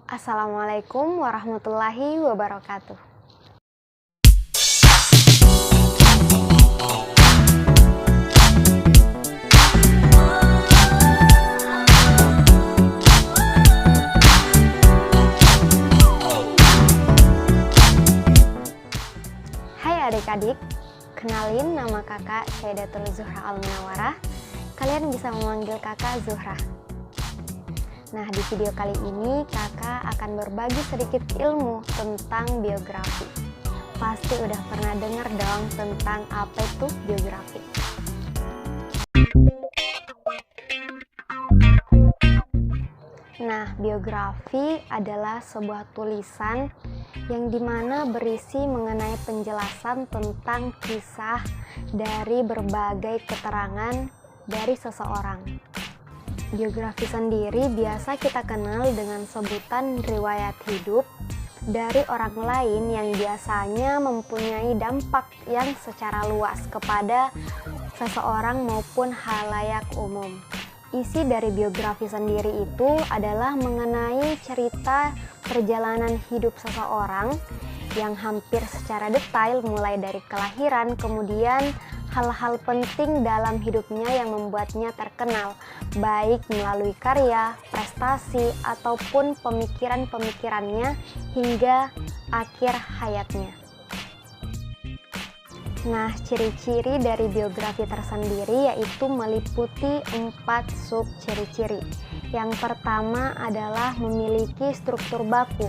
Assalamualaikum warahmatullahi wabarakatuh. Hai adik-adik, kenalin nama kakak Syaidatul Zuhra Al-Munawwarah. Kalian bisa memanggil kakak Zuhra. Nah, di video kali ini kakak akan berbagi sedikit ilmu tentang biografi. Pasti udah pernah dengar dong tentang apa itu biografi. Nah, biografi adalah sebuah tulisan yang dimana berisi mengenai penjelasan tentang kisah dari berbagai keterangan dari seseorang. Biografi sendiri biasa kita kenal dengan sebutan riwayat hidup dari orang lain yang biasanya mempunyai dampak yang secara luas kepada seseorang maupun halayak umum. Isi dari biografi sendiri itu adalah mengenai cerita perjalanan hidup seseorang yang hampir secara detail mulai dari kelahiran, kemudian hal-hal penting dalam hidupnya yang membuatnya terkenal, baik melalui karya, prestasi, ataupun pemikiran-pemikirannya hingga akhir hayatnya. Nah, ciri-ciri dari biografi tersendiri yaitu meliputi 4 sub ciri-ciri. Yang pertama adalah memiliki struktur baku.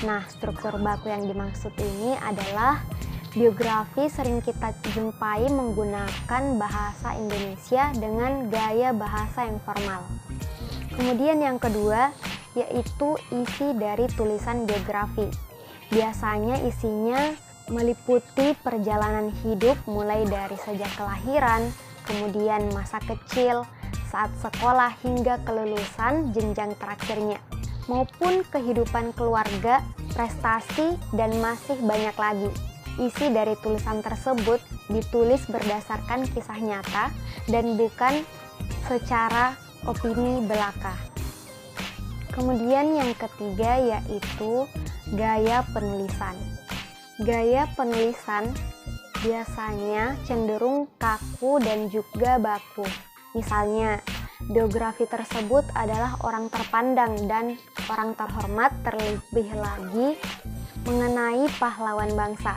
Nah, struktur baku yang dimaksud ini adalah biografi sering kita jumpai menggunakan bahasa Indonesia dengan gaya bahasa yang formal. Kemudian yang kedua yaitu isi dari tulisan biografi. Biasanya isinya meliputi perjalanan hidup mulai dari sejak kelahiran, kemudian masa kecil, saat sekolah hingga kelulusan jenjang terakhirnya, maupun kehidupan keluarga, prestasi, dan masih banyak lagi. Isi dari tulisan tersebut ditulis berdasarkan kisah nyata dan bukan secara opini belaka. Kemudian yang ketiga yaitu gaya penulisan. Gaya penulisan biasanya cenderung kaku dan juga baku. Misalnya, biografi tersebut adalah orang terpandang dan orang terhormat, terlebih lagi mengenai pahlawan bangsa.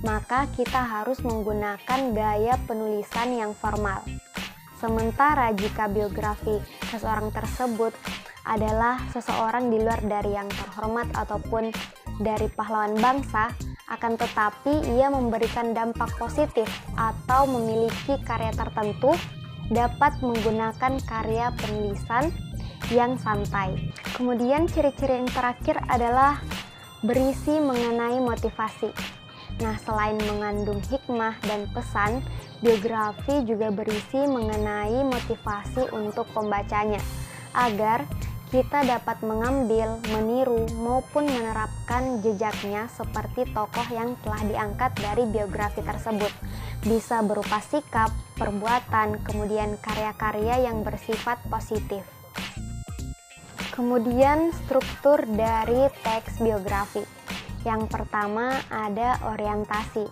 Maka kita harus menggunakan gaya penulisan yang formal. Sementara jika biografi seseorang tersebut adalah seseorang di luar dari yang terhormat ataupun dari pahlawan bangsa, akan tetapi ia memberikan dampak positif atau memiliki karya tertentu, dapat menggunakan karya penulisan yang santai. Kemudian ciri-ciri yang terakhir adalah berisi mengenai motivasi. Nah, selain mengandung hikmah dan pesan, biografi juga berisi mengenai motivasi untuk pembacanya, agar kita dapat mengambil, meniru, maupun menerapkan jejaknya seperti tokoh yang telah diangkat dari biografi tersebut. Bisa berupa sikap, perbuatan, kemudian karya-karya yang bersifat positif. Kemudian struktur dari teks biografi. Yang pertama ada orientasi.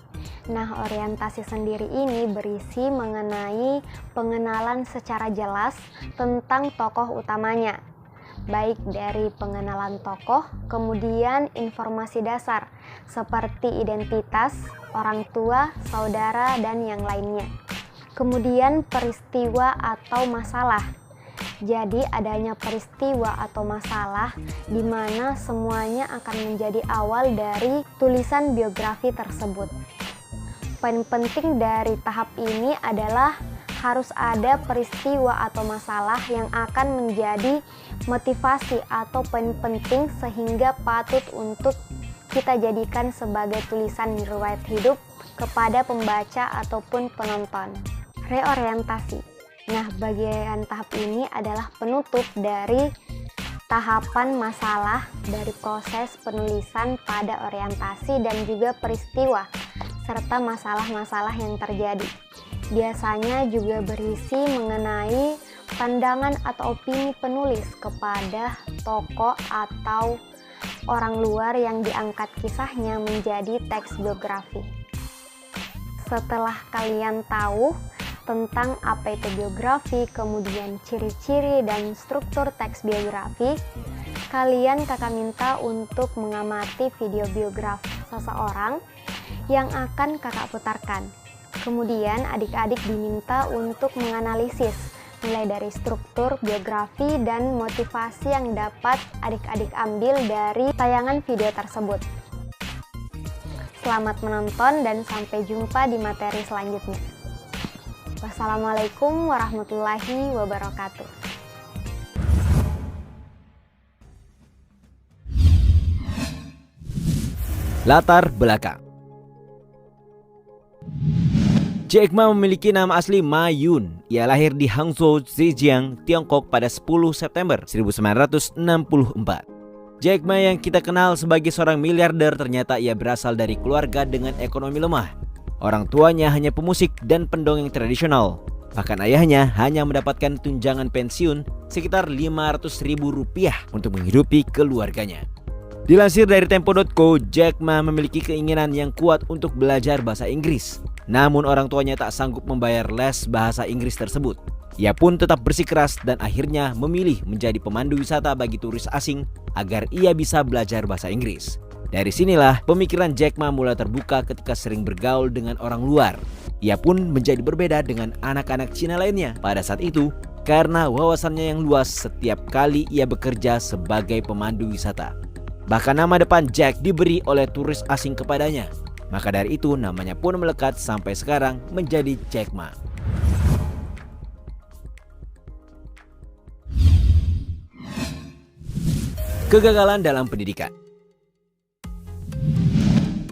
Nah, orientasi sendiri ini berisi mengenai pengenalan secara jelas tentang tokoh utamanya, baik dari pengenalan tokoh, kemudian informasi dasar seperti identitas, orang tua, saudara, dan yang lainnya. Kemudian peristiwa atau masalah. Jadi adanya peristiwa atau masalah di mana semuanya akan menjadi awal dari tulisan biografi tersebut. Poin penting dari tahap ini adalah harus ada peristiwa atau masalah yang akan menjadi motivasi atau poin penting sehingga patut untuk kita jadikan sebagai tulisan riwayat hidup kepada pembaca ataupun penonton. Reorientasi. Nah, bagian tahap ini adalah penutup dari tahapan masalah dari proses penulisan pada orientasi dan juga peristiwa serta masalah-masalah yang terjadi. Biasanya juga berisi mengenai pandangan atau opini penulis kepada tokoh atau orang luar yang diangkat kisahnya menjadi teks biografi. Setelah kalian tahu tentang apa itu biografi, kemudian ciri-ciri dan struktur teks biografi, kalian kakak minta untuk mengamati video biografi seseorang yang akan kakak putarkan. Kemudian adik-adik diminta untuk menganalisis mulai dari struktur biografi dan motivasi yang dapat adik-adik ambil dari tayangan video tersebut. Selamat menonton dan sampai jumpa di materi selanjutnya. Wassalamualaikum warahmatullahi wabarakatuh. Latar belakang. Jack Ma memiliki nama asli Ma Yun. Ia lahir di Hangzhou, Zhejiang, Tiongkok pada 10 September 1964. Jack Ma yang kita kenal sebagai seorang miliarder ternyata ia berasal dari keluarga dengan ekonomi lemah. Orang tuanya hanya pemusik dan pendongeng tradisional. Bahkan ayahnya hanya mendapatkan tunjangan pensiun sekitar Rp500.000 untuk menghidupi keluarganya. Dilansir dari Tempo.co, Jack Ma memiliki keinginan yang kuat untuk belajar bahasa Inggris. Namun orang tuanya tak sanggup membayar les bahasa Inggris tersebut. Ia pun tetap bersikeras dan akhirnya memilih menjadi pemandu wisata bagi turis asing agar ia bisa belajar bahasa Inggris. Dari sinilah pemikiran Jack Ma mulai terbuka ketika sering bergaul dengan orang luar. Ia pun menjadi berbeda dengan anak-anak Cina lainnya pada saat itu karena wawasannya yang luas setiap kali ia bekerja sebagai pemandu wisata. Bahkan nama depan Jack diberi oleh turis asing kepadanya. Maka dari itu namanya pun melekat sampai sekarang menjadi Jack Ma. Kegagalan dalam pendidikan.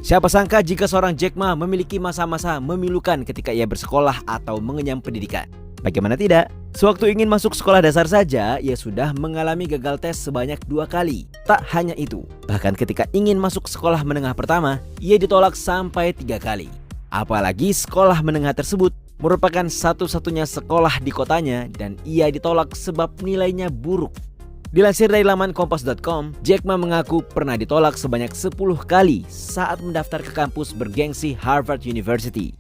Siapa sangka jika seorang Jack Ma memiliki masa-masa memilukan ketika ia bersekolah atau mengenyam pendidikan. Bagaimana tidak? Sewaktu ingin masuk sekolah dasar saja, ia sudah mengalami gagal tes sebanyak 2 kali. Tak hanya itu, bahkan ketika ingin masuk sekolah menengah pertama, ia ditolak sampai 3 kali. Apalagi sekolah menengah tersebut merupakan satu-satunya sekolah di kotanya dan ia ditolak sebab nilainya buruk. Dilansir dari laman kompas.com, Jack Ma mengaku pernah ditolak sebanyak 10 kali saat mendaftar ke kampus bergengsi Harvard University.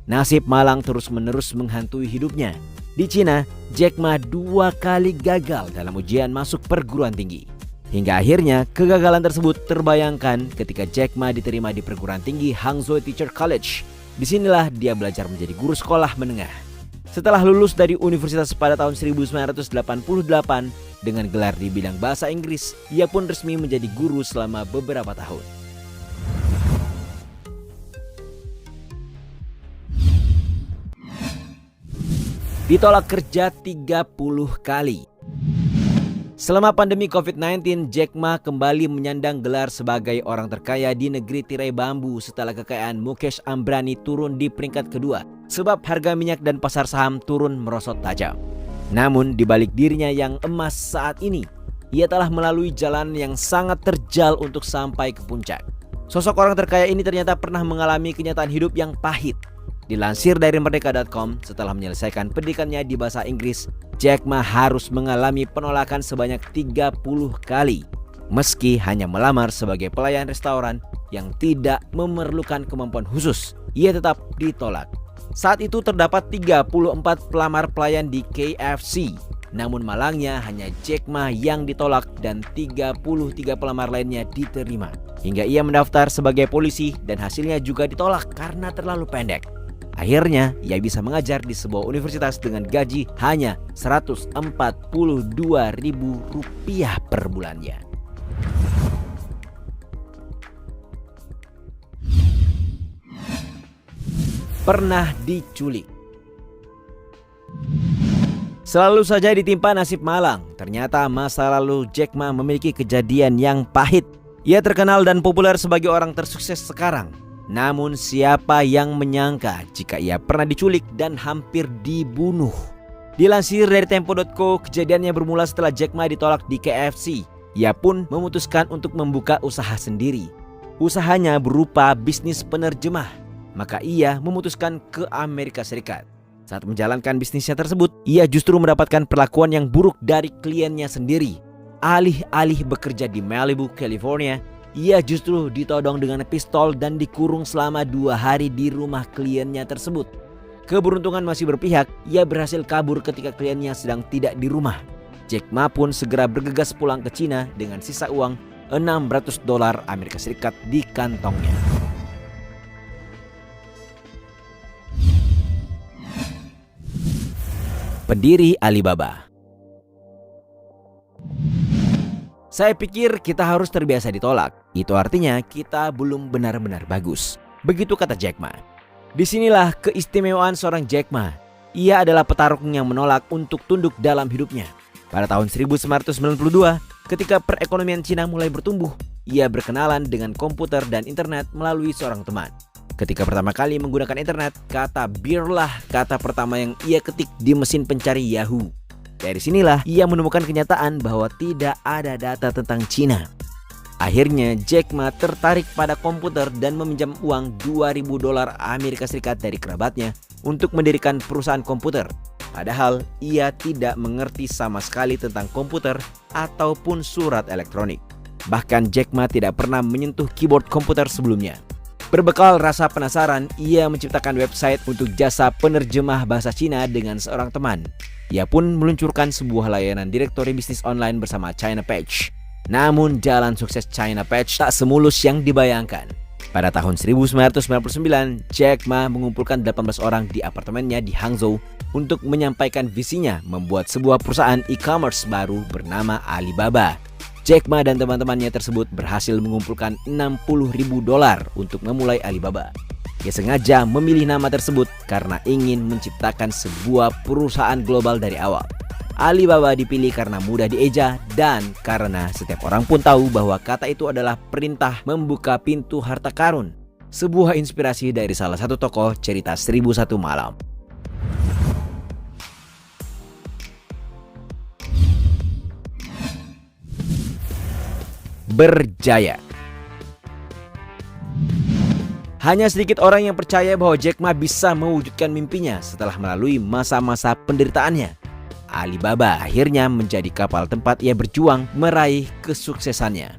Nasib malang terus-menerus menghantui hidupnya. Di Cina, Jack Ma 2 kali gagal dalam ujian masuk perguruan tinggi. Hingga akhirnya kegagalan tersebut terbayangkan ketika Jack Ma diterima di perguruan tinggi Hangzhou Teacher College. Disinilah dia belajar menjadi guru sekolah menengah. Setelah lulus dari universitas pada tahun 1988 dengan gelar di bidang bahasa Inggris, ia pun resmi menjadi guru selama beberapa tahun. Ditolak kerja 30 kali. Selama pandemi COVID-19, Jack Ma kembali menyandang gelar sebagai orang terkaya di negeri tirai bambu setelah kekayaan Mukesh Ambani turun di peringkat kedua sebab harga minyak dan pasar saham turun merosot tajam. Namun di balik dirinya yang emas saat ini, ia telah melalui jalan yang sangat terjal untuk sampai ke puncak. Sosok orang terkaya ini ternyata pernah mengalami kenyataan hidup yang pahit. Dilansir dari merdeka.com, setelah menyelesaikan pendidikannya di bahasa Inggris, Jack Ma harus mengalami penolakan sebanyak 30 kali. Meski hanya melamar sebagai pelayan restoran yang tidak memerlukan kemampuan khusus, ia tetap ditolak. Saat itu terdapat 34 pelamar pelayan di KFC. Namun malangnya hanya Jack Ma yang ditolak dan 33 pelamar lainnya diterima. Hingga ia mendaftar sebagai polisi dan hasilnya juga ditolak karena terlalu pendek. Akhirnya, ia bisa mengajar di sebuah universitas dengan gaji hanya Rp142.000 per bulannya. Pernah diculik. Selalu saja ditimpa nasib malang. Ternyata masa lalu Jack Ma memiliki kejadian yang pahit. Ia terkenal dan populer sebagai orang tersukses sekarang. Namun siapa yang menyangka jika ia pernah diculik dan hampir dibunuh. Dilansir dari Tempo.co, kejadiannya bermula setelah Jack Ma ditolak di KFC. Ia pun memutuskan untuk membuka usaha sendiri. Usahanya berupa bisnis penerjemah. Maka ia memutuskan ke Amerika Serikat. Saat menjalankan bisnisnya tersebut, ia justru mendapatkan perlakuan yang buruk dari kliennya sendiri. Alih-alih bekerja di Malibu, California, ia justru ditodong dengan pistol dan dikurung selama 2 hari di rumah kliennya tersebut. Keberuntungan masih berpihak, ia berhasil kabur ketika kliennya sedang tidak di rumah. Jack Ma pun segera bergegas pulang ke Cina dengan sisa uang $600 Amerika Serikat di kantongnya. Pendiri Alibaba. Saya pikir kita harus terbiasa ditolak. Itu artinya kita belum benar-benar bagus. Begitu kata Jack Ma. Disinilah keistimewaan seorang Jack Ma. Ia adalah petarung yang menolak untuk tunduk dalam hidupnya. Pada tahun 1992, ketika perekonomian Cina mulai bertumbuh, ia berkenalan dengan komputer dan internet melalui seorang teman. Ketika pertama kali menggunakan internet, kata beer lah kata pertama yang ia ketik di mesin pencari Yahoo. Dari sinilah ia menemukan kenyataan bahwa tidak ada data tentang Cina. Akhirnya Jack Ma tertarik pada komputer dan meminjam uang $2.000 Amerika Serikat dari kerabatnya untuk mendirikan perusahaan komputer. Padahal ia tidak mengerti sama sekali tentang komputer ataupun surat elektronik. Bahkan Jack Ma tidak pernah menyentuh keyboard komputer sebelumnya. Berbekal rasa penasaran, ia menciptakan website untuk jasa penerjemah bahasa Cina dengan seorang teman. Ia pun meluncurkan sebuah layanan direktori bisnis online bersama China Page. Namun jalan sukses China Page tak semulus yang dibayangkan. Pada tahun 1999, Jack Ma mengumpulkan 18 orang di apartemennya di Hangzhou untuk menyampaikan visinya membuat sebuah perusahaan e-commerce baru bernama Alibaba. Jack Ma dan teman-temannya tersebut berhasil mengumpulkan $60.000 untuk memulai Alibaba. Ia sengaja memilih nama tersebut karena ingin menciptakan sebuah perusahaan global dari awal. Alibaba dipilih karena mudah dieja dan karena setiap orang pun tahu bahwa kata itu adalah perintah membuka pintu harta karun. Sebuah inspirasi dari salah satu tokoh cerita 1001 Malam. Berjaya. Hanya sedikit orang yang percaya bahwa Jack Ma bisa mewujudkan mimpinya setelah melalui masa-masa penderitaannya. Alibaba akhirnya menjadi kapal tempat ia berjuang meraih kesuksesannya.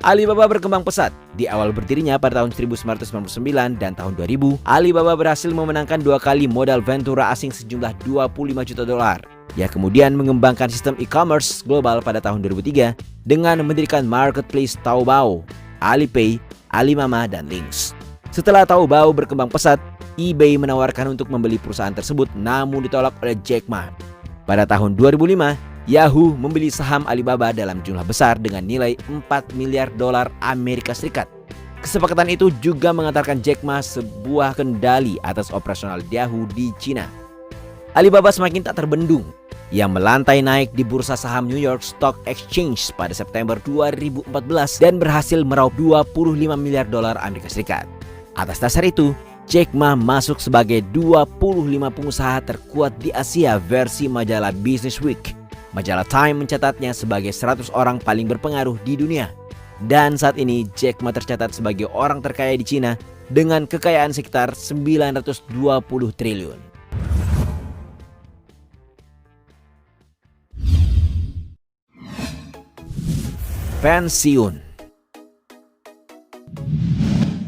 Alibaba berkembang pesat. Di awal berdirinya pada tahun 1999 dan tahun 2000, Alibaba berhasil memenangkan 2 kali modal ventura asing sejumlah $25 juta. Ia kemudian mengembangkan sistem e-commerce global pada tahun 2003 dengan mendirikan marketplace Taobao, Alipay, Alimama, dan Links. Setelah Taobao berkembang pesat, eBay menawarkan untuk membeli perusahaan tersebut namun ditolak oleh Jack Ma. Pada tahun 2005, Yahoo membeli saham Alibaba dalam jumlah besar dengan nilai $4 miliar Amerika Serikat. Kesepakatan itu juga mengantarkan Jack Ma sebuah kendali atas operasional Yahoo di Cina. Alibaba semakin tak terbendung. Ia melantai naik di bursa saham New York Stock Exchange pada September 2014 dan berhasil meraup $25 miliar Amerika Serikat. Atas dasar itu, Jack Ma masuk sebagai 25 pengusaha terkuat di Asia versi majalah Business Week. Majalah Time mencatatnya sebagai 100 orang paling berpengaruh di dunia. Dan saat ini Jack Ma tercatat sebagai orang terkaya di Cina dengan kekayaan sekitar 920 triliun. Pensiun.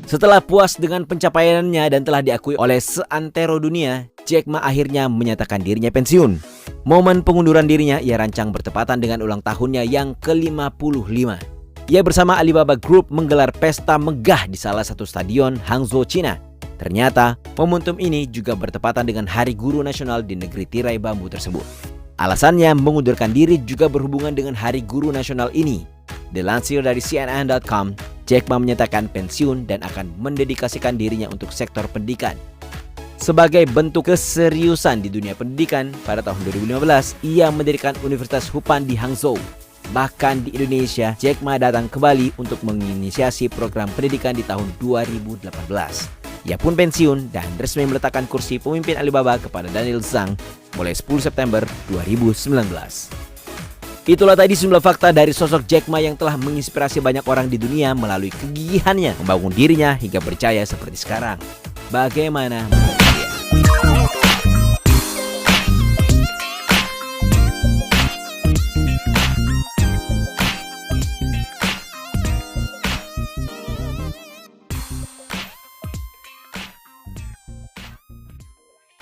Setelah puas dengan pencapaiannya dan telah diakui oleh seantero dunia, Jack Ma akhirnya menyatakan dirinya pensiun. Momen pengunduran dirinya ia rancang bertepatan dengan ulang tahunnya yang ke-55. Ia bersama Alibaba Group menggelar pesta megah di salah satu stadion Hangzhou, Cina. Ternyata, momentum ini juga bertepatan dengan Hari Guru Nasional di negeri tirai bambu tersebut. Alasannya mengundurkan diri juga berhubungan dengan Hari Guru Nasional ini. Dilansir dari CNN.com, Jack Ma menyatakan pensiun dan akan mendedikasikan dirinya untuk sektor pendidikan. Sebagai bentuk keseriusan di dunia pendidikan, pada tahun 2015, ia mendirikan Universitas Hupan di Hangzhou. Bahkan di Indonesia, Jack Ma datang ke Bali untuk menginisiasi program pendidikan di tahun 2018. Ia pun pensiun dan resmi meletakkan kursi pemimpin Alibaba kepada Daniel Zhang mulai 10 September 2019. Itulah tadi sejumlah fakta dari sosok Jack Ma yang telah menginspirasi banyak orang di dunia melalui kegigihannya membangun dirinya hingga berjaya seperti sekarang. Bagaimana?